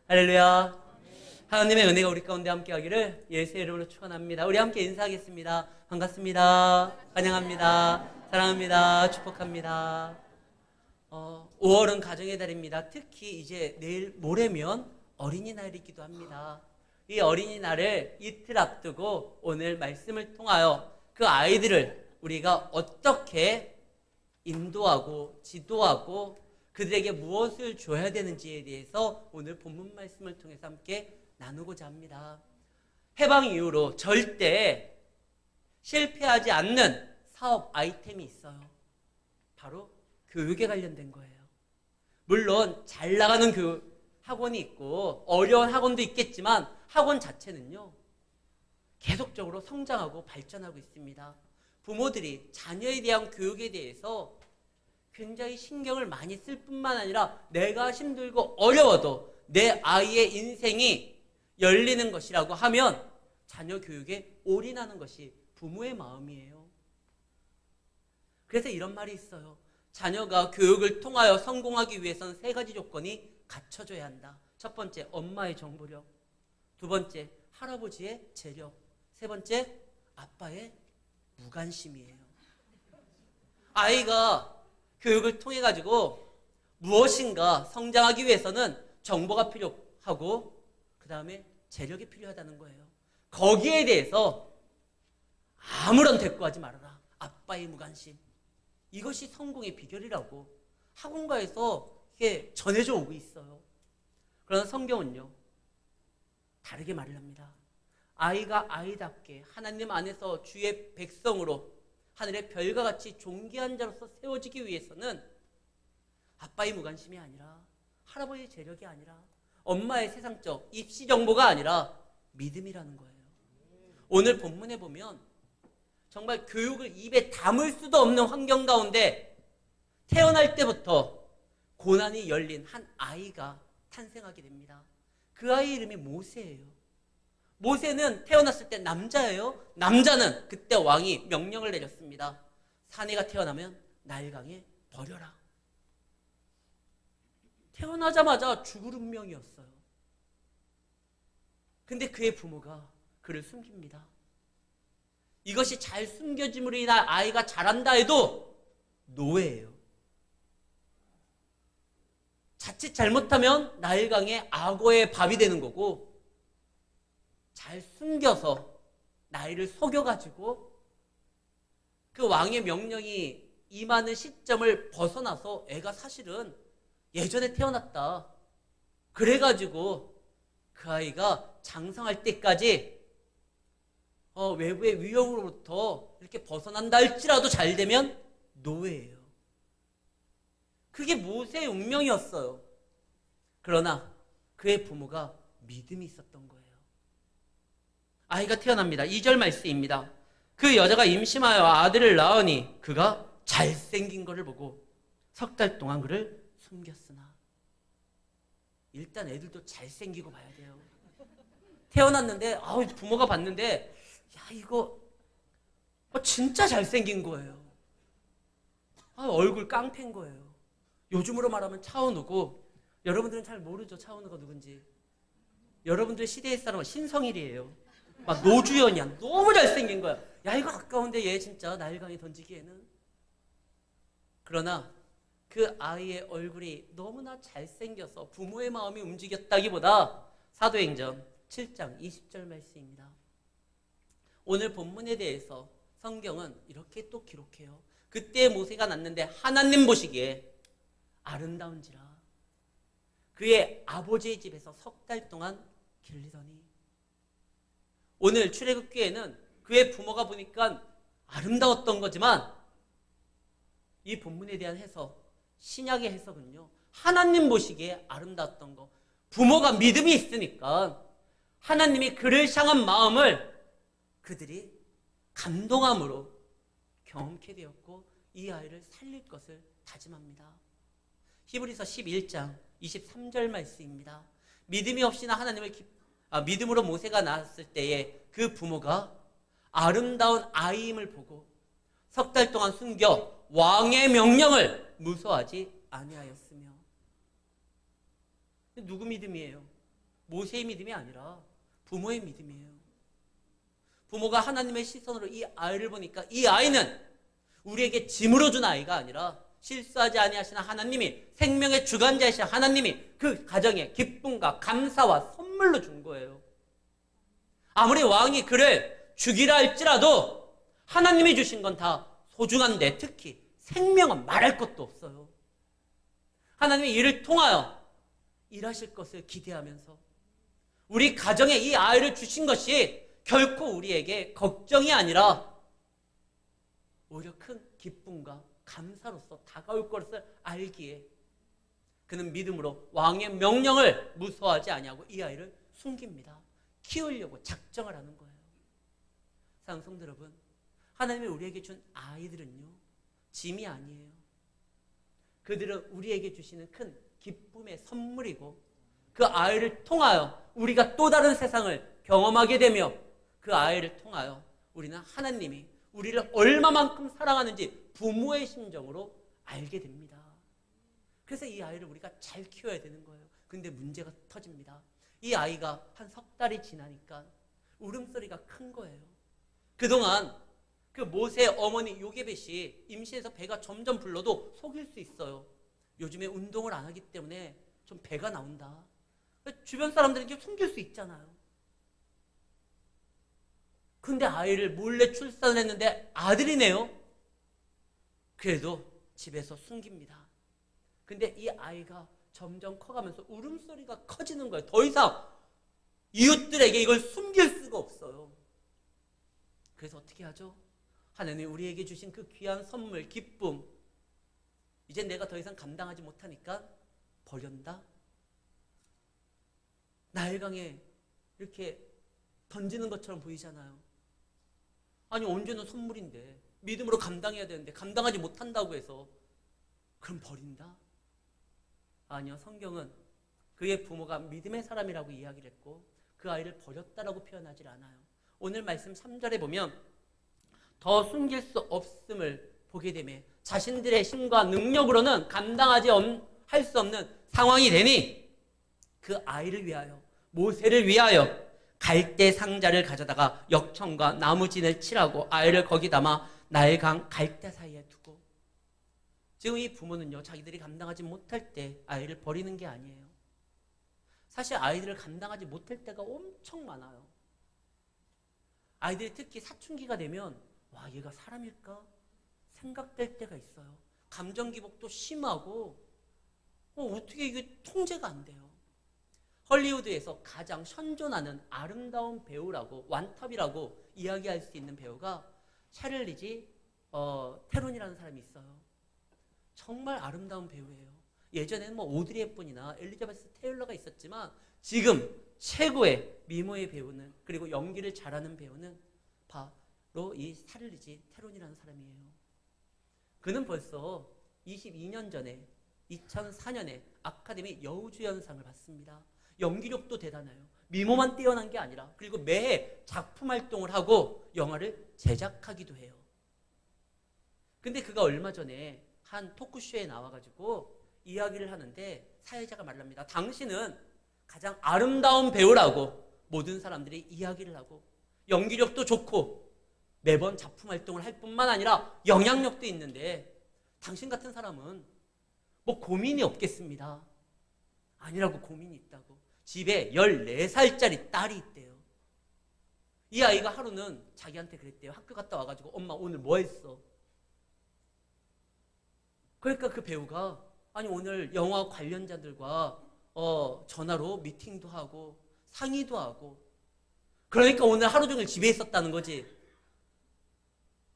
할렐루야. 하나님의 은혜가 우리 가운데 함께하기를 예수의 이름으로 축원합니다. 우리 함께 인사하겠습니다. 반갑습니다. 환영합니다. 사랑합니다. 축복합니다. 5월은 가정의 달입니다. 특히 이제 내일 모레면 어린이날이기도 합니다. 이 어린이날을 이틀 앞두고 오늘 말씀을 통하여 그 아이들을 우리가 어떻게 인도하고 지도하고 그들에게 무엇을 줘야 되는지에 대해서 오늘 본문 말씀을 통해서 함께 나누고자 합니다. 해방 이후로 절대 실패하지 않는 사업 아이템이 있어요. 바로 교육에 관련된 거예요. 물론 잘 나가는 교육 학원이 있고 어려운 학원도 있겠지만 학원 자체는요 계속적으로 성장하고 발전하고 있습니다. 부모들이 자녀에 대한 교육에 대해서 굉장히 신경을 많이 쓸 뿐만 아니라 내가 힘들고 어려워도 내 아이의 인생이 열리는 것이라고 하면 자녀 교육에 올인하는 것이 부모의 마음이에요. 그래서 이런 말이 있어요. 자녀가 교육을 통하여 성공하기 위해서는 3가지 조건이 갖춰져야 한다. 첫 번째, 엄마의 정보력. 두 번째, 할아버지의 재력. 세 번째, 아빠의 무관심이에요. 아이가 교육을 통해 가지고 무엇인가 성장하기 위해서는 정보가 필요하고 그 다음에 재력이 필요하다는 거예요. 거기에 대해서 아무런 대꾸하지 말아라. 아빠의 무관심. 이것이 성공의 비결이라고 학원가에서 이게 전해져 오고 있어요. 그러나 성경은요 다르게 말을 합니다. 아이가 아이답게 하나님 안에서 주의 백성으로 하늘의 별과 같이 존귀한 자로서 세워지기 위해서는 아빠의 무관심이 아니라 할아버지의 재력이 아니라 엄마의 세상적 입시 정보가 아니라 믿음이라는 거예요. 오늘 본문에 보면 정말 교육을 입에 담을 수도 없는 환경 가운데 태어날 때부터 고난이 열린 한 아이가 탄생하게 됩니다. 그 아이 이름이 모세예요. 모세는 태어났을 때 남자예요. 남자는 그때 왕이 명령을 내렸습니다. 사내가 태어나면 나일강에 버려라. 태어나자마자 죽을 운명이었어요. 근데 그의 부모가 그를 숨깁니다. 이것이 잘 숨겨짐으로 인한 아이가 자란다 해도 노예예요. 자칫 잘못하면 나일강의 악어의 밥이 되는 거고 잘 숨겨서 나이를 속여가지고 그 왕의 명령이 임하는 시점을 벗어나서 애가 사실은 예전에 태어났다. 그래가지고 그 아이가 장성할 때까지 외부의 위협으로부터 이렇게 벗어난다 할지라도 잘 되면 노예예요. 그게 모세의 운명이었어요. 그러나 그의 부모가 믿음이 있었던 거예요. 아이가 태어납니다. 2절 말씀입니다. 그 여자가 임신하여 아들을 낳으니 그가 잘생긴 것을 보고 3달 동안 그를 숨겼으나. 일단 애들도 잘생기고 봐야 돼요. 태어났는데 부모가 봤는데 야 이거 진짜 잘생긴 거예요. 얼굴 깡패인 거예요. 요즘으로 말하면 차은우고 여러분들은 잘 모르죠. 차은우가 누군지. 여러분들 시대의 사람은 신성일이에요. 막 노주현이야. 너무 잘생긴 거야. 야 이거 아까운데 얘 진짜 나일강에 던지기에는. 그러나 그 아이의 얼굴이 너무나 잘생겨서 부모의 마음이 움직였다기보다 사도행전 7장 20절 말씀입니다. 오늘 본문에 대해서 성경은 이렇게 또 기록해요. 그때 모세가 낳는데 하나님 보시기에 아름다운지라 그의 아버지의 집에서 3달 동안 길리더니. 오늘 출애굽기에는 그의 부모가 보니까 아름다웠던 거지만 이 본문에 대한 해석, 신약의 해석은요 하나님 보시기에 아름다웠던 거. 부모가 믿음이 있으니까 하나님이 그를 향한 마음을 그들이 감동함으로 경험케 되었고 이 아이를 살릴 것을 다짐합니다. 히브리서 11장 23절 말씀입니다. 믿음이 없이나 믿음으로 모세가 낳았을 때에 그 부모가 아름다운 아이임을 보고 3달 동안 숨겨 왕의 명령을 무서워하지 아니하였으며. 누구 믿음이에요? 모세의 믿음이 아니라 부모의 믿음이에요. 부모가 하나님의 시선으로 이 아이를 보니까 이 아이는 우리에게 짐으로 준 아이가 아니라 실수하지 아니하시는 하나님이, 생명의 주관자이신 하나님이 그 가정에 기쁨과 감사와 선물로 준 거예요. 아무리 왕이 그를 죽이라 할지라도 하나님이 주신 건 다 소중한데, 특히 생명은 말할 것도 없어요. 하나님이 이를 통하여 일하실 것을 기대하면서 우리 가정에 이 아이를 주신 것이 결코 우리에게 걱정이 아니라 오히려 큰 기쁨과 감사로서 다가올 것을 알기에 그는 믿음으로 왕의 명령을 무서워하지 아니하고 이 아이를 숨깁니다. 키우려고 작정을 하는 거예요. 사랑하는 성도 여러분, 하나님이 우리에게 준 아이들은요, 짐이 아니에요. 그들은 우리에게 주시는 큰 기쁨의 선물이고, 그 아이를 통하여 우리가 또 다른 세상을 경험하게 되며, 그 아이를 통하여 우리는 하나님이 우리를 얼마만큼 사랑하는지 부모의 심정으로 알게 됩니다. 그래서 이 아이를 우리가 잘 키워야 되는 거예요. 근데 문제가 터집니다. 이 아이가 한 석 달이 지나니까 울음소리가 큰 거예요. 그동안 그 모세의 어머니 요게벳이 임신해서 배가 점점 불러도 속일 수 있어요. 요즘에 운동을 안 하기 때문에 좀 배가 나온다. 주변 사람들은 이렇게 숨길 수 있잖아요. 근데 아이를 몰래 출산을 했는데 아들이네요. 그래도 집에서 숨깁니다. 근데 이 아이가 점점 커가면서 울음소리가 커지는 거예요. 더 이상 이웃들에게 이걸 숨길 수가 없어요. 그래서 어떻게 하죠? 하나님이 우리에게 주신 그 귀한 선물, 기쁨, 이제 내가 더 이상 감당하지 못하니까 버린다? 나일강에 이렇게 던지는 것처럼 보이잖아요. 아니, 언제는 선물인데 믿음으로 감당해야 되는데 감당하지 못한다고 해서 그럼 버린다? 아니요, 성경은 그의 부모가 믿음의 사람이라고 이야기를 했고 그 아이를 버렸다라고 표현하지 않아요. 오늘 말씀 3절에 보면 더 숨길 수 없음을 보게 되며 자신들의 힘과 능력으로는 감당하지 할 수 없는 상황이 되니 그 아이를 위하여, 모세를 위하여 갈대 상자를 가져다가 역청과 나무진을 칠하고 아이를 거기 담아 나일강 갈대 사이에 두고. 지금 이 부모는요, 자기들이 감당하지 못할 때 아이를 버리는 게 아니에요. 사실 아이들을 감당하지 못할 때가 엄청 많아요. 아이들이 특히 사춘기가 되면 와, 얘가 사람일까 생각될 때가 있어요. 감정 기복도 심하고 어떻게 이게 통제가 안 돼요. 헐리우드에서 가장 현존하는 아름다운 배우라고, 완탑이라고 이야기할 수 있는 배우가 샤를리지 테론이라는 사람이 있어요. 정말 아름다운 배우예요. 예전에는 뭐 오드리 헵번이나 엘리자베스 테일러가 있었지만 지금 최고의 미모의 배우는, 그리고 연기를 잘하는 배우는 바로 이 샤를리지 테론이라는 사람이에요. 그는 벌써 22년 전에 2004년에 아카데미 여우주연상을 받습니다. 연기력도 대단해요. 미모만 뛰어난 게 아니라, 그리고 매해 작품 활동을 하고 영화를 제작하기도 해요. 근데 그가 얼마 전에 한 토크쇼에 나와가지고 이야기를 하는데 사회자가 말합니다. 당신은 가장 아름다운 배우라고 모든 사람들이 이야기를 하고 연기력도 좋고 매번 작품 활동을 할 뿐만 아니라 영향력도 있는데 당신 같은 사람은 뭐 고민이 없겠습니다. 아니라고. 고민이 있다고. 집에 14살짜리 딸이 있대요. 이 아이가 하루는 자기한테 그랬대요. 학교 갔다 와가지고 엄마 오늘 뭐 했어? 그러니까 그 배우가 아니 오늘 영화 관련자들과 전화로 미팅도 하고 상의도 하고, 그러니까 오늘 하루 종일 집에 있었다는 거지.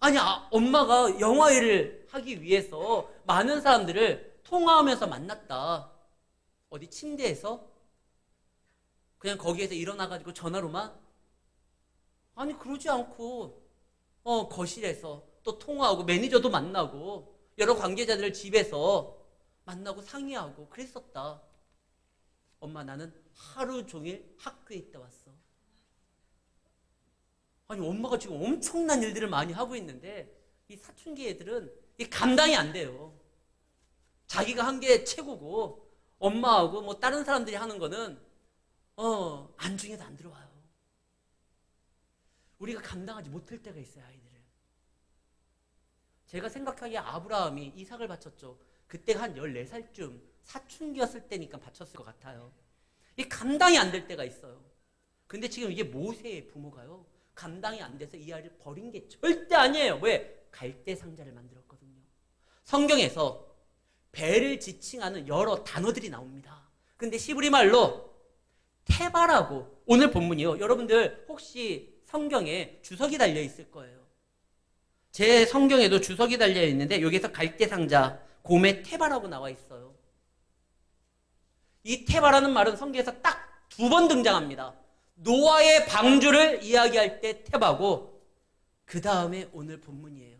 아니 엄마가 영화 일을 하기 위해서 많은 사람들을 통화하면서 만났다. 어디 침대에서? 그냥 거기에서 일어나가지고 전화로만? 아니 그러지 않고 거실에서 또 통화하고 매니저도 만나고 여러 관계자들을 집에서 만나고 상의하고 그랬었다. 엄마 나는 하루 종일 학교에 있다 왔어. 아니 엄마가 지금 엄청난 일들을 많이 하고 있는데 이 사춘기 애들은 이 감당이 안 돼요. 자기가 한 게 최고고 엄마하고 뭐 다른 사람들이 하는 거는 안중에도 안 들어와요. 우리가 감당하지 못할 때가 있어요, 아이들을. 제가 생각하기에 아브라함이 이삭을 바쳤죠. 그때가 한 14살쯤 사춘기였을 때니까 바쳤을 것 같아요. 이 감당이 안 될 때가 있어요. 근데 지금 이게 모세의 부모가요, 감당이 안 돼서 이 아이를 버린 게 절대 아니에요. 왜? 갈대 상자를 만들었거든요. 성경에서 배를 지칭하는 여러 단어들이 나옵니다. 근데 히브리 말로 테바라고, 오늘 본문이요, 여러분들 혹시 성경에 주석이 달려 있을 거예요. 제 성경에도 주석이 달려 있는데 여기서 갈대 상자, 곰의 테바라고 나와 있어요. 이 테바라는 말은 성경에서 딱 2번 등장합니다. 노아의 방주를 이야기할 때 테바고, 그 다음에 오늘 본문이에요.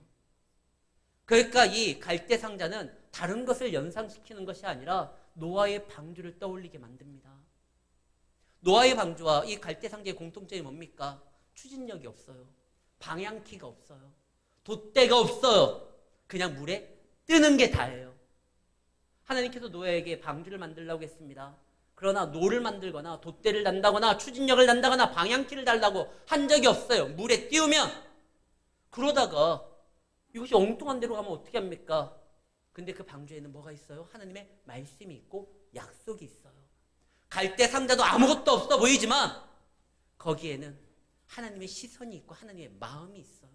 그러니까 이 갈대 상자는 다른 것을 연상시키는 것이 아니라 노아의 방주를 떠올리게 만듭니다. 노아의 방주와 이 갈대 상자의 공통점이 뭡니까? 추진력이 없어요. 방향키가 없어요. 돛대가 없어요. 그냥 물에 뜨는 게 다예요. 하나님께서 노아에게 방주를 만들라고 했습니다. 그러나 노를 만들거나 돛대를 단다거나 추진력을 단다거나 방향키를 달라고 한 적이 없어요. 물에 띄우면. 그러다가 이것이 엉뚱한 데로 가면 어떻게 합니까? 근데 그 방주에는 뭐가 있어요? 하나님의 말씀이 있고 약속이 있어요. 갈대 상자도 아무것도 없어 보이지만 거기에는 하나님의 시선이 있고 하나님의 마음이 있어요.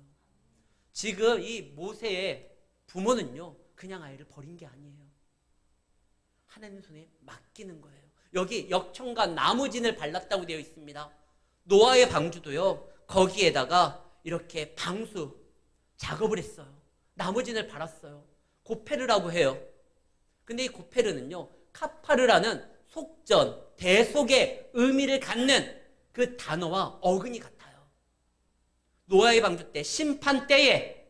지금 이 모세의 부모는요, 그냥 아이를 버린 게 아니에요. 하나님 손에 맡기는 거예요. 여기 역청과 나무진을 발랐다고 되어 있습니다. 노아의 방주도요, 거기에다가 이렇게 방수 작업을 했어요. 나무진을 발랐어요. 고페르라고 해요. 근데 이 고페르는요, 카파르라는 속전, 대속의 의미를 갖는 그 단어와 어근이 같아요. 노아의 방주 때, 심판 때에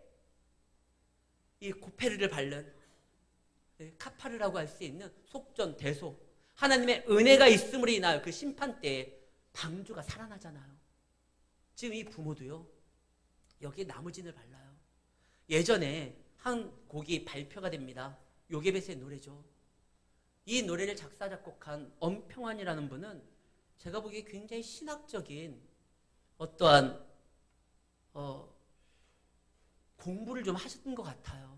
이 고페르를 바른 카파르라고 할 수 있는 속전, 대속, 하나님의 은혜가 있음으로 인하여 그 심판 때에 방주가 살아나잖아요. 지금 이 부모도요, 여기에 나무진을 발라요. 예전에 한 곡이 발표가 됩니다. 요게벳의 노래죠. 이 노래를 작사 작곡한 엄평환이라는 분은 제가 보기에 굉장히 신학적인 어떠한 공부를 좀 하셨던 것 같아요.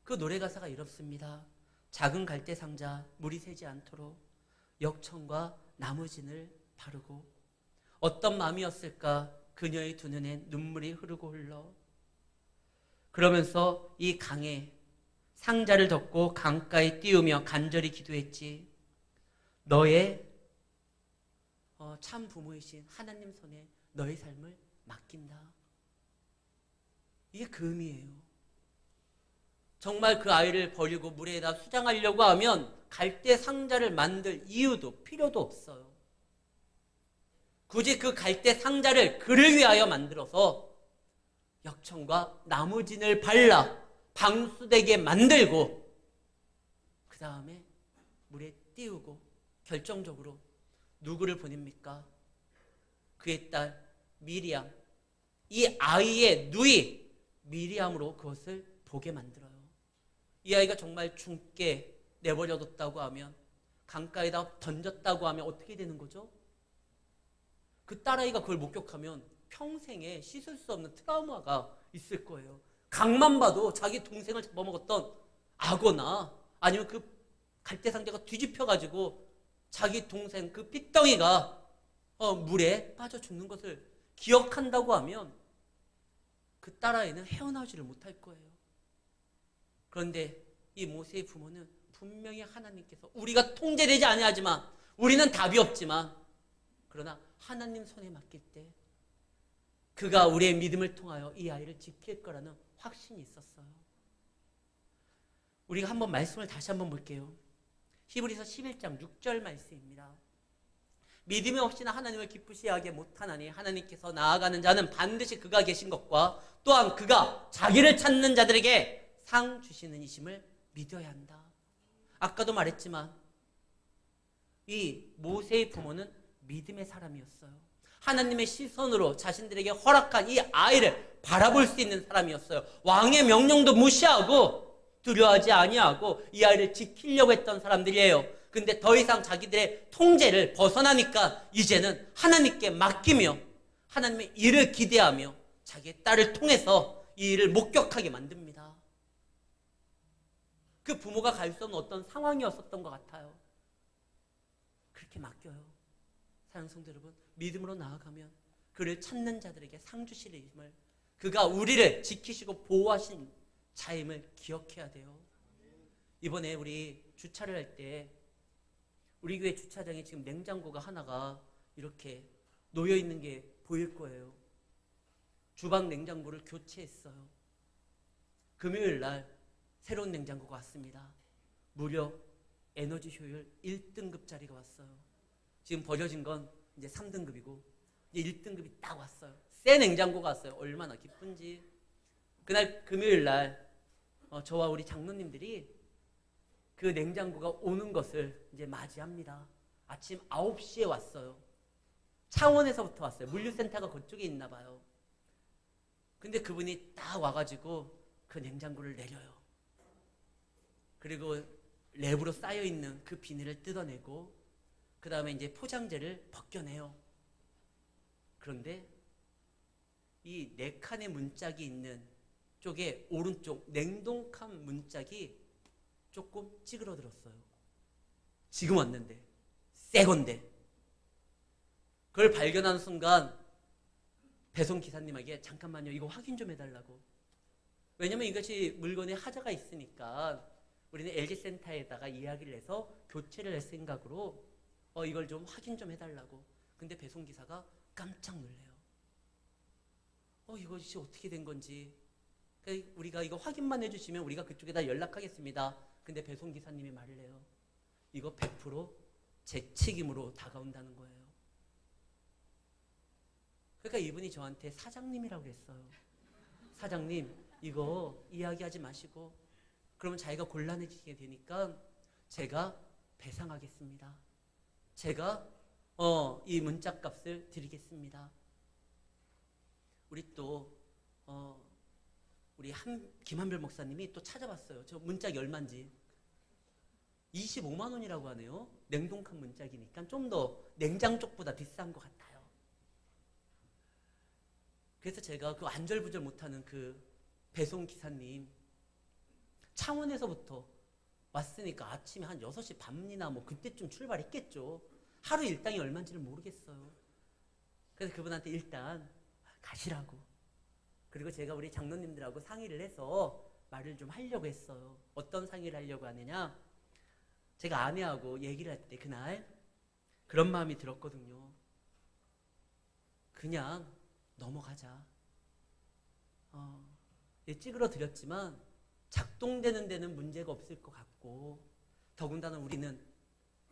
그 노래 가사가 이렇습니다. 작은 갈대 상자 물이 새지 않도록 역청과 나무진을 바르고, 어떤 마음이었을까 그녀의 두 눈엔 눈물이 흐르고 흘러. 그러면서 이 강에 상자를 덮고 강가에 띄우며 간절히 기도했지. 너의 참 부모이신 하나님 손에 너의 삶을 맡긴다. 이게 그 의미예요. 정말 그 아이를 버리고 물에다 수장하려고 하면 갈대 상자를 만들 이유도 필요도 없어요. 굳이 그 갈대 상자를 그를 위하여 만들어서 역청과 나무진을 발라 방수되게 만들고, 그 다음에 물에 띄우고, 결정적으로 누구를 보냅니까? 그의 딸 미리암, 이 아이의 누이 미리암으로 그것을 보게 만들어요. 이 아이가 정말 죽게 내버려뒀다고 하면, 강가에다 던졌다고 하면 어떻게 되는 거죠? 그 딸아이가 그걸 목격하면 평생에 씻을 수 없는 트라우마가 있을 거예요. 강만 봐도 자기 동생을 잡아먹었던 악어나 아니면 그 갈대상자가 뒤집혀가지고 자기 동생 그 핏덩이가 물에 빠져 죽는 것을 기억한다고 하면 그 딸아이는 헤어나오지를 못할 거예요. 그런데 이 모세의 부모는 분명히 하나님께서, 우리가 통제되지 아니하지만, 우리는 답이 없지만, 그러나 하나님 손에 맡길 때 그가 우리의 믿음을 통하여 이 아이를 지킬 거라는 확신이 있었어요. 우리가 한번 말씀을 다시 한번 볼게요. 히브리서 11장 6절 말씀입니다. 믿음이 없이는 하나님을 기쁘시게 하게 못하나니 하나님께서 나아가는 자는 반드시 그가 계신 것과 또한 그가 자기를 찾는 자들에게 상 주시는 이심을 믿어야 한다. 아까도 말했지만 이 모세의 부모는 믿음의 사람이었어요. 하나님의 시선으로 자신들에게 허락한 이 아이를 바라볼 수 있는 사람이었어요. 왕의 명령도 무시하고 두려워하지 아니하고 이 아이를 지키려고 했던 사람들이에요. 근데 더 이상 자기들의 통제를 벗어나니까 이제는 하나님께 맡기며 하나님의 일을 기대하며 자기의 딸을 통해서 이 일을 목격하게 만듭니다. 그 부모가 갈 수 없는 어떤 상황이었었던 것 같아요. 그렇게 맡겨요. 사랑하는 성도 여러분, 믿음으로 나아가면 그를 찾는 자들에게 상 주시림을, 그가 우리를 지키시고 보호하신 자임을 기억해야 돼요. 이번에 우리 주차를 할 때 우리 교회 주차장에 지금 냉장고가 하나가 이렇게 놓여 있는 게 보일 거예요. 주방 냉장고를 교체했어요. 금요일 날 새로운 냉장고가 왔습니다. 무려 에너지 효율 1등급짜리가 왔어요. 지금 버려진 건 이제 3등급이고 이제 1등급이 딱 왔어요. 새 냉장고가 왔어요. 얼마나 기쁜지. 그날 금요일 날 저와 우리 장로님들이 그 냉장고가 오는 것을 이제 맞이합니다. 아침 9시에 왔어요. 창원에서부터 왔어요. 물류센터가 그쪽에 있나 봐요. 근데 그분이 딱 와가지고 그 냉장고를 내려요. 그리고 랩으로 쌓여있는 그 비닐을 뜯어내고 그 다음에 이제 포장재를 벗겨내요. 그런데 이 4칸의 문짝이 있는 쪽에 오른쪽 냉동칸 문짝이 조금 찌그러들었어요. 지금 왔는데 새 건데. 그걸 발견하는 순간 배송기사님에게 잠깐만요, 이거 확인 좀 해달라고. 왜냐면 이것이 물건에 하자가 있으니까 우리는 LG센터에다가 이야기를 해서 교체를 할 생각으로 이걸 좀 확인 좀 해달라고. 근데 배송기사가 깜짝 놀래요. 이것이 어떻게 된 건지. 우리가 이거 확인만 해주시면 우리가 그쪽에다 연락하겠습니다. 근데 배송기사님이 말을 해요. 이거 100% 제 책임으로 다가온다는 거예요. 그러니까 이분이 저한테 사장님이라고 그랬어요. 사장님, 이거 이야기하지 마시고 그러면 자기가 곤란해지게 되니까 제가 배상하겠습니다. 제가 이 문짝값을 드리겠습니다. 우리 또 우리 김한별 목사님이 또 찾아봤어요. 저 문짝이 얼마인지. 25만 원이라고 하네요. 냉동칸 문짝이니까 좀 더 냉장 쪽보다 비싼 것 같아요. 그래서 제가 그 안절부절 못하는 그 배송기사님, 창원에서부터 왔으니까 아침에 한 6시 반이나 뭐 그때쯤 출발했겠죠. 하루 일당이 얼마인지를 모르겠어요. 그래서 그분한테 일단 가시라고. 그리고 제가 우리 장로님들하고 상의를 해서 말을 좀 하려고 했어요. 어떤 상의를 하려고 하느냐. 제가 아내하고 얘기를 할 때 그날 그런 마음이 들었거든요. 그냥 넘어가자. 찌그러드렸지만 작동되는 데는 문제가 없을 것 같고 더군다나 우리는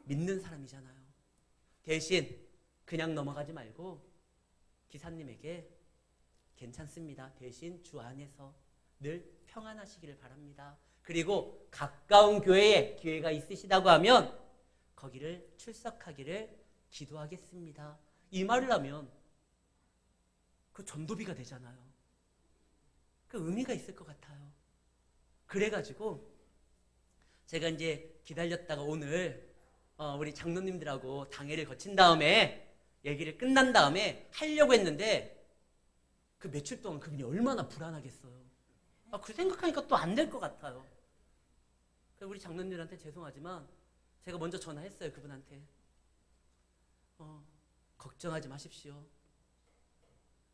믿는 사람이잖아요. 대신 그냥 넘어가지 말고 기사님에게 괜찮습니다. 대신 주 안에서 늘 평안하시기를 바랍니다. 그리고 가까운 교회에 기회가 있으시다고 하면 거기를 출석하기를 기도하겠습니다. 이 말을 하면 그 전도비가 되잖아요. 그 의미가 있을 것 같아요. 그래가지고 제가 이제 기다렸다가 오늘 우리 장로님들하고 당회를 거친 다음에 얘기를 끝난 다음에 하려고 했는데 그 며칠 동안 그분이 얼마나 불안하겠어요. 그 생각하니까 또 안 될 것 같아요. 그래서 우리 장로님들한테 죄송하지만 제가 먼저 전화했어요. 그분한테. 걱정하지 마십시오.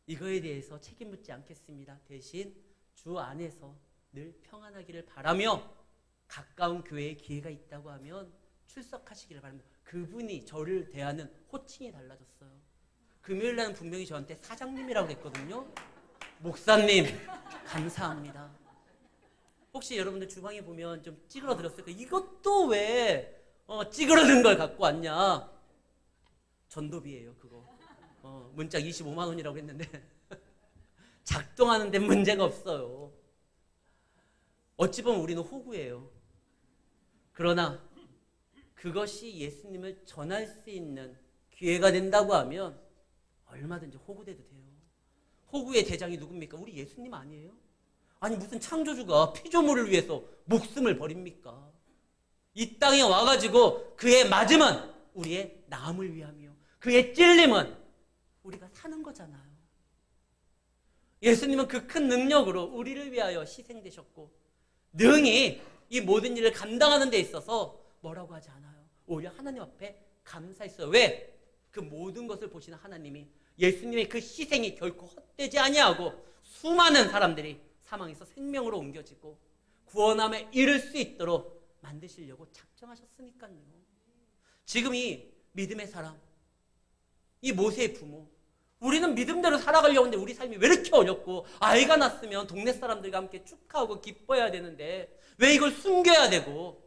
이거에 대해서 책임 묻지 않겠습니다. 대신 주 안에서 늘 평안하기를 바라며 가까운 교회에 기회가 있다고 하면 출석하시기를 바랍니다. 그분이 저를 대하는 호칭이 달라졌어요. 금요일 날은 분명히 저한테 사장님이라고 했거든요. 목사님 감사합니다. 혹시 여러분들 주방에 보면 좀 찌그러들었을까? 이것도 왜 찌그러든 걸 갖고 왔냐? 전도비예요 그거. 문짝 25만 원이라고 했는데 작동하는 데 문제가 없어요. 어찌 보면 우리는 호구예요. 그러나 그것이 예수님을 전할 수 있는 기회가 된다고 하면 얼마든지 호구돼도 돼요. 호구의 대장이 누굽니까? 우리 예수님 아니에요? 아니 무슨 창조주가 피조물을 위해서 목숨을 버립니까? 이 땅에 와가지고 그의 맞음은 우리의 나음을 위함이요. 그의 찔림은 우리가 사는 거잖아요. 예수님은 그 큰 능력으로 우리를 위하여 희생되셨고 능히 이 모든 일을 감당하는 데 있어서 뭐라고 하지 않아요. 오히려 하나님 앞에 감사했어요. 왜? 그 모든 것을 보시는 하나님이 예수님의 그 희생이 결코 헛되지 아니하고 수많은 사람들이 사망에서 생명으로 옮겨지고 구원함에 이를 수 있도록 만드시려고 작정하셨으니까요. 지금 이 믿음의 사람, 이 모세의 부모, 우리는 믿음대로 살아가려고 하는데 우리 삶이 왜 이렇게 어렵고 아이가 낳았으면 동네 사람들과 함께 축하하고 기뻐해야 되는데 왜 이걸 숨겨야 되고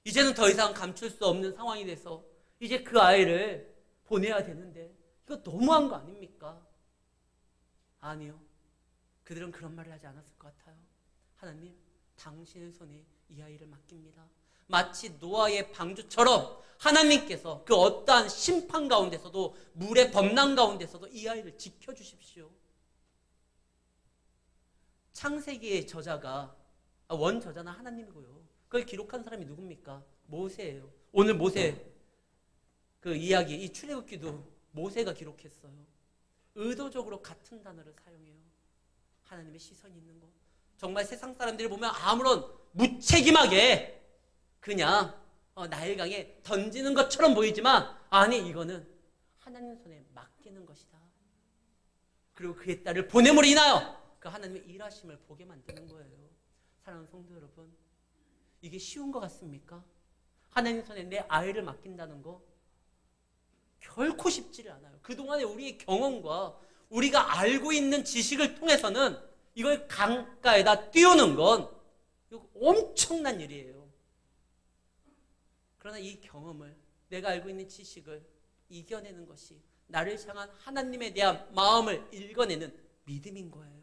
이제는 더 이상 감출 수 없는 상황이 돼서 이제 그 아이를 보내야 되는데 이거 너무한 거 아닙니까? 아니요. 그들은 그런 말을 하지 않았을 것 같아요. 하나님, 당신의 손에 이 아이를 맡깁니다. 마치 노아의 방주처럼 하나님께서 그 어떠한 심판 가운데서도 물의 범람 가운데서도 이 아이를 지켜주십시오. 창세기의 저자가 원저자는 하나님이고요. 그걸 기록한 사람이 누굽니까? 모세예요. 오늘 모세 그 이야기, 이 출애굽기도 모세가 기록했어요. 의도적으로 같은 단어를 사용해요. 하나님의 시선이 있는 거. 정말 세상 사람들이 보면 아무런 무책임하게 그냥 나일강에 던지는 것처럼 보이지만 아니 이거는 하나님 손에 맡기는 것이다. 그리고 그의 딸을 보냄으로 인하여 그 하나님의 일하심을 보게 만드는 거예요. 사랑하는 성도 여러분, 이게 쉬운 것 같습니까? 하나님 손에 내 아이를 맡긴다는 거 결코 쉽지를 않아요. 그동안의 우리의 경험과 우리가 알고 있는 지식을 통해서는 이걸 강가에다 띄우는 건 이거 엄청난 일이에요. 그러나 이 경험을, 내가 알고 있는 지식을 이겨내는 것이 나를 향한 하나님에 대한 마음을 읽어내는 믿음인 거예요.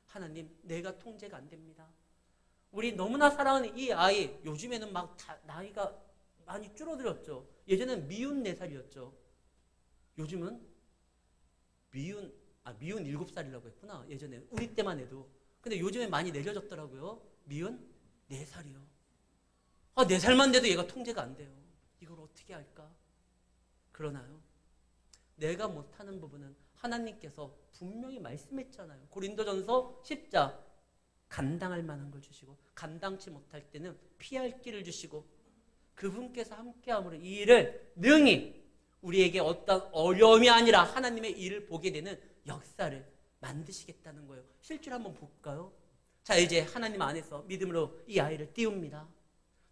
하나님, 내가 통제가 안 됩니다. 우리 너무나 사랑하는 이 아이, 요즘에는 막 나이가 많이 줄어들었죠. 예전에는 미운 4살이었죠. 요즘은 미운 7살이라고 했구나. 예전에 우리 때만 해도. 근데 요즘에 많이 내려졌더라고요. 미운 4살이요. 4살만 돼도 얘가 통제가 안 돼요. 이걸 어떻게 할까? 그러나요? 내가 못하는 부분은 하나님께서 분명히 말씀했잖아요. 고린도전서 10장 감당할 만한 걸 주시고 감당치 못할 때는 피할 길을 주시고 그분께서 함께함으로 이 일을 능히 우리에게 어떤 어려움이 아니라 하나님의 일을 보게 되는 역사를 만드시겠다는 거예요. 실제로 한번 볼까요? 자, 이제 하나님 안에서 믿음으로 이 아이를 띄웁니다.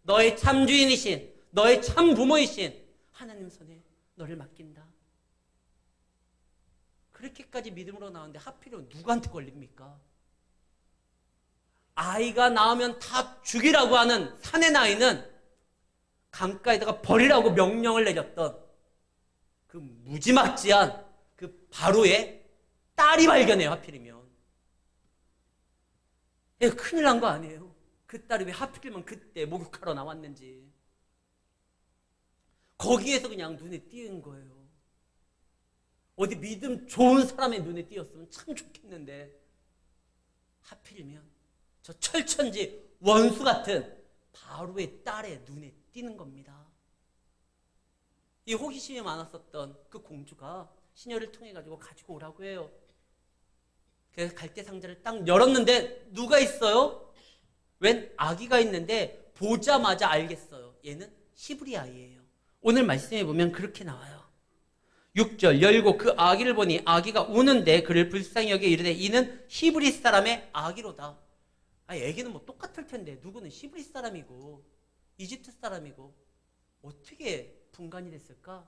너의 참 주인이신, 너의 참 부모이신 하나님 손에 너를 맡긴다. 그렇게까지 믿음으로 나오는데 하필이면 누구한테 걸립니까? 아이가 낳으면 다 죽이라고 하는 사내나이는 강가에다가 버리라고 명령을 내렸던 그 무지막지한 그 바로의 딸이 발견해요. 하필이면. 큰일 난 거 아니에요? 그 딸이 왜 하필이면 그때 목욕하러 나왔는지. 거기에서 그냥 눈에 띄는 거예요. 어디 믿음 좋은 사람의 눈에 띄었으면 참 좋겠는데 하필이면 저 철천지 원수 같은 바로의 딸의 눈에 띄는 겁니다. 이 호기심이 많았었던 그 공주가 시녀를 통해 가지고 오라고 해요. 그래서 갈대 상자를 딱 열었는데 누가 있어요? 웬 아기가 있는데 보자마자 알겠어요. 얘는 히브리 아이예요. 오늘 말씀해 보면 그렇게 나와요. 6절 열고 그 아기를 보니 아기가 우는데 그를 불쌍히 여겨 이르되 이는 히브리 사람의 아기로다. 애기는 뭐 똑같을 텐데 누구는 히브리 사람이고 이집트 사람이고 어떻게 분간이 됐을까?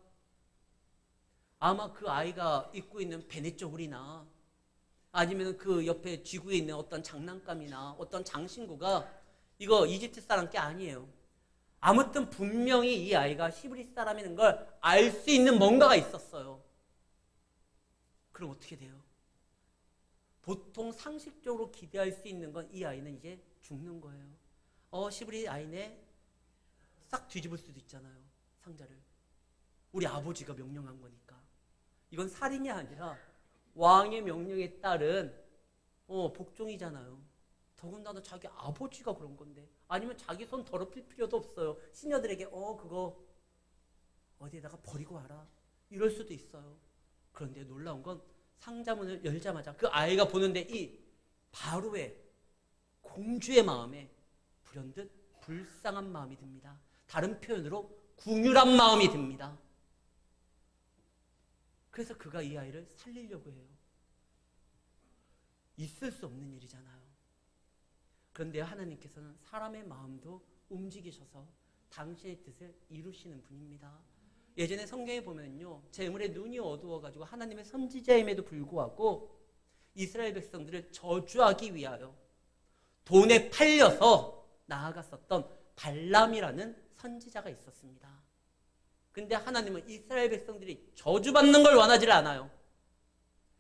아마 그 아이가 입고 있는 베네저울이나 아니면 그 옆에 쥐구에 있는 어떤 장난감이나 어떤 장신구가 이거 이집트 사람 게 아니에요. 아무튼 분명히 이 아이가 히브리 사람인 걸 알 수 있는 뭔가가 있었어요. 그럼 어떻게 돼요? 보통 상식적으로 기대할 수 있는 건 이 아이는 이제 죽는 거예요. 히브리 아이네. 싹 뒤집을 수도 있잖아요. 상자를. 우리 아버지가 명령한 거니까. 이건 살인이 아니라 왕의 명령에 따른 복종이잖아요. 더군다나 자기 아버지가 그런 건데, 아니면 자기 손 더럽힐 필요도 없어요. 시녀들에게 그거 어디에다가 버리고 와라, 이럴 수도 있어요. 그런데 놀라운 건 상자문을 열자마자 그 아이가 보는데 이 바로의 공주의 마음에 불현듯 불쌍한 마음이 듭니다. 다른 표현으로 궁휼한 마음이 듭니다. 그래서 그가 이 아이를 살리려고 해요. 있을 수 없는 일이잖아요. 그런데 하나님께서는 사람의 마음도 움직이셔서 당신의 뜻을 이루시는 분입니다. 예전에 성경에 보면요, 재물의 눈이 어두워가지고 하나님의 선지자임에도 불구하고 이스라엘 백성들을 저주하기 위하여 돈에 팔려서 나아갔었던 발람이라는 선지자가 있었습니다. 근데 하나님은 이스라엘 백성들이 저주받는 걸 원하지 않아요.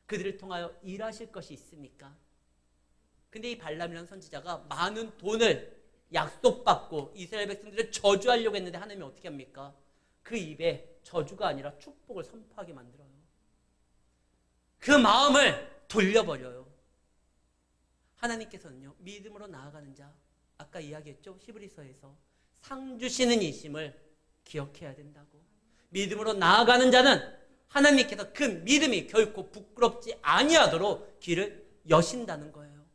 그들을 통하여 일하실 것이 있으니까. 근데 이 발람이라는 선지자가 많은 돈을 약속받고 이스라엘 백성들을 저주하려고 했는데 하나님이 어떻게 합니까? 그 입에 저주가 아니라 축복을 선포하게 만들어요. 그 마음을 돌려버려요. 하나님께서는요, 믿음으로 나아가는 자, 아까 이야기했죠? 히브리서에서 상 주시는 이심을 기억해야 된다고. 믿음으로 나아가는 자는 하나님께서 그 믿음이 결코 부끄럽지 아니하도록 길을 여신다는 거예요.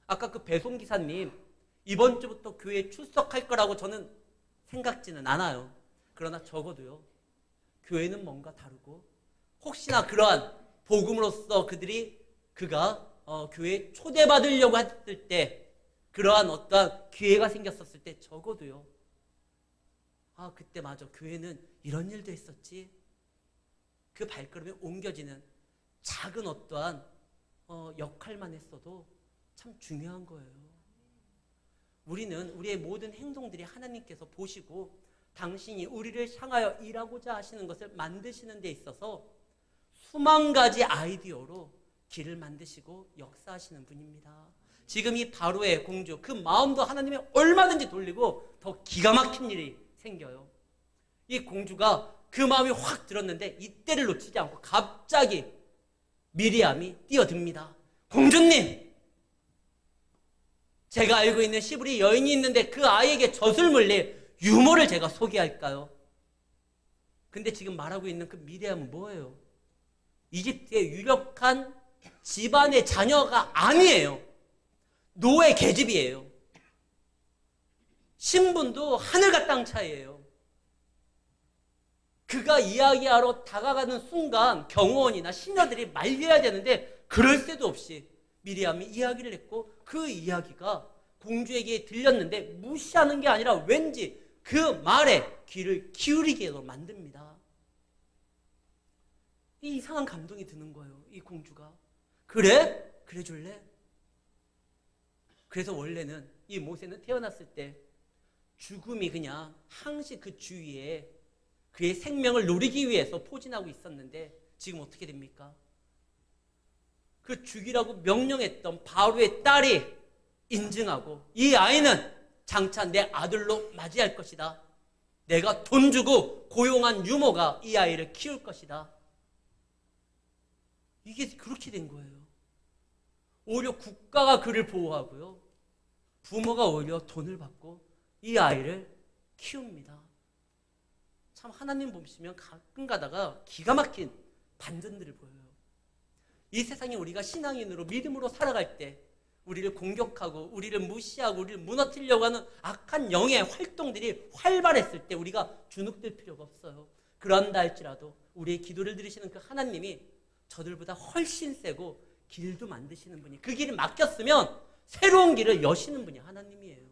아까 그 배송기사님, 이번 주부터 교회에 출석할 거라고 저는 생각지는 않아요. 그러나 적어도요, 교회는 뭔가 다르고, 혹시나 그러한 복음으로써 그가 교회에 초대받으려고 했을 때, 그러한 어떠한 기회가 생겼었을 때 적어도요, 그때 맞아, 교회는 이런 일도 했었지. 그 발걸음에 옮겨지는 작은 어떠한 역할만 했어도 참 중요한 거예요. 우리는 우리의 모든 행동들이 하나님께서 보시고 당신이 우리를 향하여 일하고자 하시는 것을 만드시는 데 있어서 수만 가지 아이디어로 길을 만드시고 역사하시는 분입니다. 지금 이 바로의 공주, 그 마음도 하나님이 얼마든지 돌리고 더 기가 막힌 일이 생겨요. 이 공주가 그 마음이 확 들었는데 이때를 놓치지 않고 갑자기 미리암이 뛰어듭니다. 공주님, 제가 알고 있는 시브리 여인이 있는데 그 아이에게 젖을 물릴 유모를 제가 소개할까요? 근데 지금 말하고 있는 그 미리암은 뭐예요? 이집트의 유력한 집안의 자녀가 아니에요. 노예 계집이에요. 신분도 하늘과 땅 차이예요. 그가 이야기하러 다가가는 순간 경호원이나 시녀들이 말려야 되는데 그럴 새도 없이 미리암이 이야기를 했고, 그 이야기가 공주에게 들렸는데 무시하는 게 아니라 왠지 그 말에 귀를 기울이게 만듭니다. 이 이상한 감동이 드는 거예요. 이 공주가. 그래? 그래 줄래? 그래서 원래는 이 모세는 태어났을 때 죽음이 그냥 항시 그 주위에 그의 생명을 노리기 위해서 포진하고 있었는데 지금 어떻게 됩니까? 그 죽이라고 명령했던 바로의 딸이 인증하고, 이 아이는 장차 내 아들로 맞이할 것이다. 내가 돈 주고 고용한 유모가 이 아이를 키울 것이다. 이게 그렇게 된 거예요. 오히려 국가가 그를 보호하고요, 부모가 오히려 돈을 받고 이 아이를 키웁니다. 참 하나님 보시면 가끔 가다가 기가 막힌 반전들을 보여요. 이 세상에 우리가 신앙인으로 믿음으로 살아갈 때 우리를 공격하고 우리를 무시하고 우리를 무너뜨리려고 하는 악한 영의 활동들이 활발했을 때 우리가 주눅들 필요가 없어요. 그런다 할지라도 우리의 기도를 들으시는 그 하나님이 저들보다 훨씬 세고 길도 만드시는 분이, 그 길을 맡겼으면 새로운 길을 여시는 분이 하나님이에요.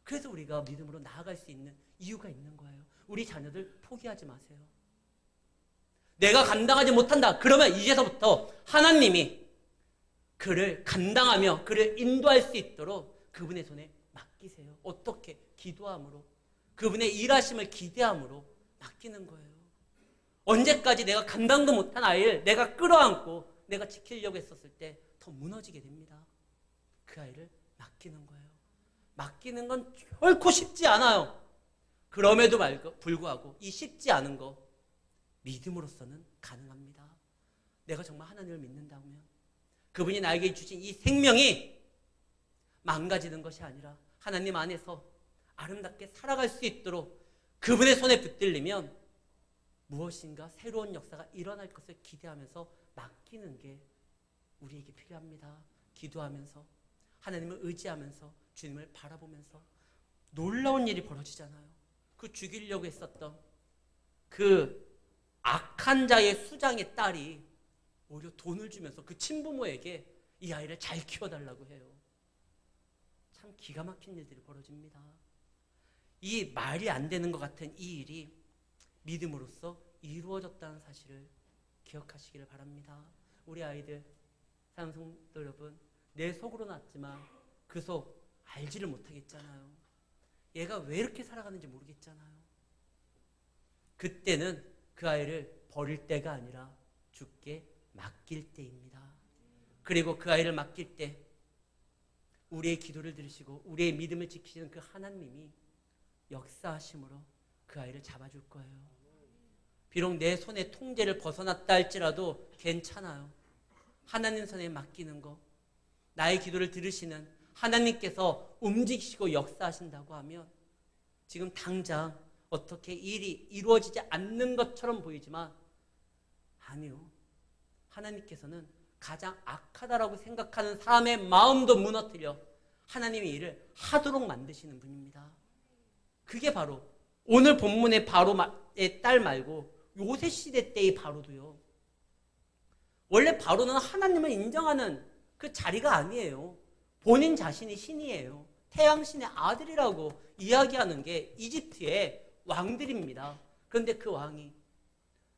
그래서 우리가 믿음으로 나아갈 수 있는 이유가 있는 거예요. 우리 자녀들 포기하지 마세요. 내가 감당하지 못한다. 그러면 이제서부터 하나님이 그를 감당하며 그를 인도할 수 있도록 그분의 손에 맡기세요. 어떻게? 기도함으로, 그분의 일하심을 기대함으로 맡기는 거예요. 언제까지 내가 감당도 못한 아이를 내가 끌어안고 내가 지키려고 했었을 때 더 무너지게 됩니다. 그 아이를 맡기는 거예요. 맡기는 건 결코 쉽지 않아요. 그럼에도 불구하고 이 쉽지 않은 거 믿음으로서는 가능합니다. 내가 정말 하나님을 믿는다면 그분이 나에게 주신 이 생명이 망가지는 것이 아니라 하나님 안에서 아름답게 살아갈 수 있도록 그분의 손에 붙들리면 무엇인가 새로운 역사가 일어날 것을 기대하면서 맡기는 게 우리에게 필요합니다. 기도하면서 하나님을 의지하면서 주님을 바라보면서 놀라운 일이 벌어지잖아요. 그 죽이려고 했었던 그 악한 자의 수장의 딸이 오히려 돈을 주면서 그 친부모에게 이 아이를 잘 키워달라고 해요. 참 기가 막힌 일들이 벌어집니다. 이 말이 안 되는 것 같은 이 일이 믿음으로써 이루어졌다는 사실을 기억하시기를 바랍니다. 우리 아이들, 사랑하는 성도 여러분, 내 속으로 났지만 그 속 알지를 못하겠잖아요. 얘가 왜 이렇게 살아가는지 모르겠잖아요. 그때는 그 아이를 버릴 때가 아니라 주께 맡길 때입니다. 그리고 그 아이를 맡길 때 우리의 기도를 들으시고 우리의 믿음을 지키시는 그 하나님이 역사하심으로 그 아이를 잡아줄 거예요. 비록 내 손의 통제를 벗어났다 할지라도 괜찮아요. 하나님 손에 맡기는 거, 나의 기도를 들으시는 하나님께서 움직이시고 역사하신다고 하면 지금 당장 어떻게 일이 이루어지지 않는 것처럼 보이지만 아니요. 하나님께서는 가장 악하다라고 생각하는 사람의 마음도 무너뜨려 하나님의 일을 하도록 만드시는 분입니다. 그게 바로 오늘 본문의 바로의 딸 말고 요새 시대 때의 바로도요. 원래 바로는 하나님을 인정하는 그 자리가 아니에요. 본인 자신이 신이에요. 태양신의 아들이라고 이야기하는 게 이집트의 왕들입니다. 그런데 그 왕이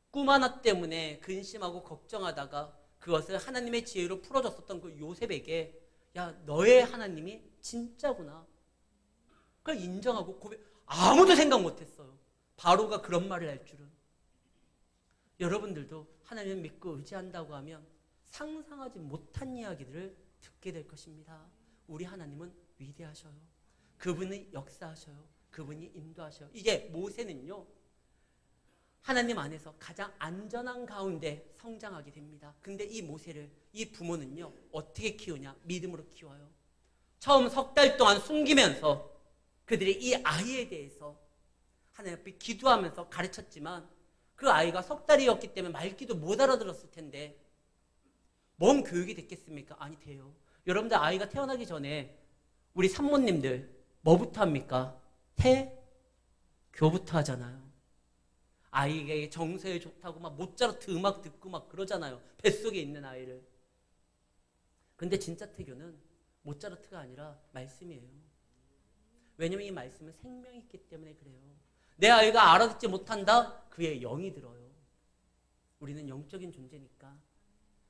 꿈 하나 때문에 근심하고 걱정하다가 그것을 하나님의 지혜로 풀어줬었던 그 요셉에게 야, 너의 하나님이 진짜구나. 그걸 인정하고 아무도 생각 못했어요. 바로가 그런 말을 할 줄은. 여러분들도 하나님을 믿고 의지한다고 하면 상상하지 못한 이야기들을 듣게 될 것입니다. 우리 하나님은 위대하셔요. 그분이 역사하셔요. 그분이 인도하셔요. 이게 모세는요, 하나님 안에서 가장 안전한 가운데 성장하게 됩니다. 근데 이 모세를, 이 부모는요, 어떻게 키우냐? 믿음으로 키워요. 처음 석 달 동안 숨기면서 그들이 이 아이에 대해서 하나님 앞에 기도하면서 가르쳤지만 그 아이가 석 달이었기 때문에 말귀도 못 알아들었을 텐데 뭔 교육이 됐겠습니까? 아니, 돼요. 여러분들 아이가 태어나기 전에 우리 산모님들 뭐부터 합니까? 태교부터 하잖아요. 아이에게 정서에 좋다고 막 모차르트 음악 듣고 막 그러잖아요. 뱃속에 있는 아이를. 근데 진짜 태교는 모차르트가 아니라 말씀이에요. 왜냐면 이 말씀은 생명이 있기 때문에 그래요. 내 아이가 알아듣지 못한다? 그의 영이 들어요. 우리는 영적인 존재니까.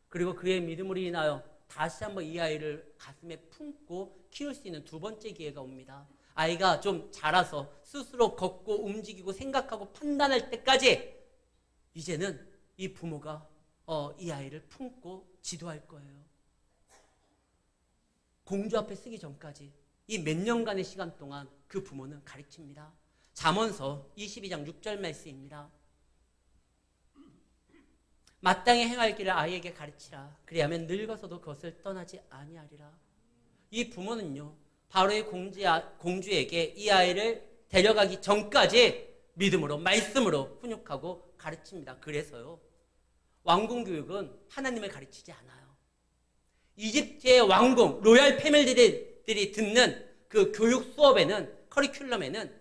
그리고 그의 믿음으로 인하여 다시 한번 이 아이를 가슴에 품고 키울 수 있는 두 번째 기회가 옵니다. 아이가 좀 자라서 스스로 걷고 움직이고 생각하고 판단할 때까지 이제는 이 부모가 이 아이를 품고 지도할 거예요. 공주 앞에 쓰기 전까지 이 몇 년간의 시간 동안 그 부모는 가르칩니다. 잠언서 22장 6절 말씀입니다. 마땅히 행할 길을 아이에게 가르치라. 그리하면 늙어서도 그것을 떠나지 아니하리라. 이 부모는요, 바로의 공주에게 이 아이를 데려가기 전까지 믿음으로 말씀으로 훈육하고 가르칩니다. 그래서요, 왕궁 교육은 하나님을 가르치지 않아요. 이집트의 왕궁 로얄 패밀리들이 듣는 그 교육 수업에는, 커리큘럼에는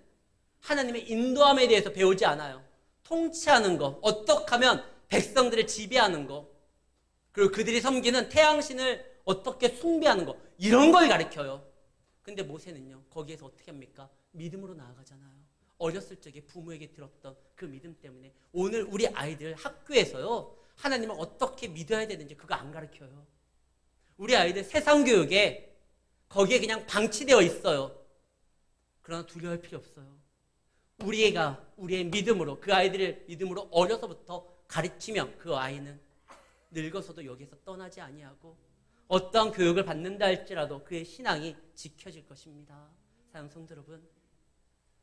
하나님의 인도함에 대해서 배우지 않아요. 통치하는 거, 어떻게 하면 백성들을 지배하는 거, 그리고 그들이 섬기는 태양신을 어떻게 숭배하는 거, 이런 걸 가르쳐요. 근데 모세는요, 거기에서 어떻게 합니까? 믿음으로 나아가잖아요. 어렸을 적에 부모에게 들었던 그 믿음 때문에 오늘 우리 아이들 학교에서요, 하나님을 어떻게 믿어야 되는지 그거 안 가르쳐요. 우리 아이들 세상 교육에 거기에 그냥 방치되어 있어요. 그러나 두려워할 필요 없어요. 우리의 믿음으로, 그 아이들의 믿음으로 어려서부터 가르치면 그 아이는 늙어서도 여기에서 떠나지 아니하고 어떠한 교육을 받는다 할지라도 그의 신앙이 지켜질 것입니다. 사랑하는 성도 여러분,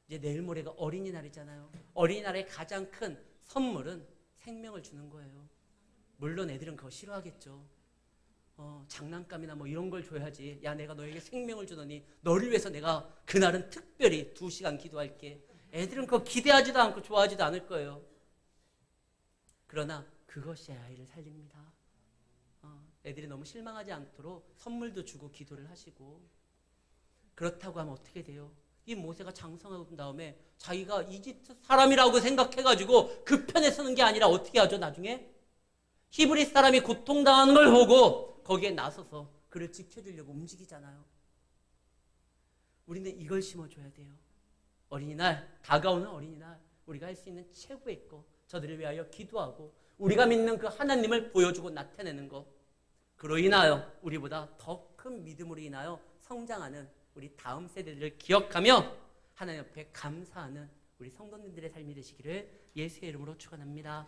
이제 내일 모레가 어린이날이잖아요. 어린이날의 가장 큰 선물은 생명을 주는 거예요. 물론 애들은 그거 싫어하겠죠. 장난감이나 뭐 이런 걸 줘야지. 야, 내가 너에게 생명을 주더니 너를 위해서 내가 그날은 특별히 2시간 기도할게. 애들은 그거 기대하지도 않고 좋아하지도 않을 거예요. 그러나 그것이 아이를 살립니다. 애들이 너무 실망하지 않도록 선물도 주고 기도를 하시고. 그렇다고 하면 어떻게 돼요? 이 모세가 장성하고 다음에 자기가 이집트 사람이라고 생각해가지고 그 편에 서는 게 아니라 어떻게 하죠? 나중에 히브리 사람이 고통당하는 걸 보고 거기에 나서서 그를 지켜주려고 움직이잖아요. 우리는 이걸 심어줘야 돼요. 어린이날, 다가오는 어린이날, 우리가 할 수 있는 최고의 것, 저들을 위하여 기도하고 우리가 믿는 그 하나님을 보여주고 나타내는 것, 그로 인하여 우리보다 더 큰 믿음으로 인하여 성장하는 우리 다음 세대들을 기억하며 하나님 앞에 감사하는 우리 성도님들의 삶이 되시기를 예수의 이름으로 축원합니다.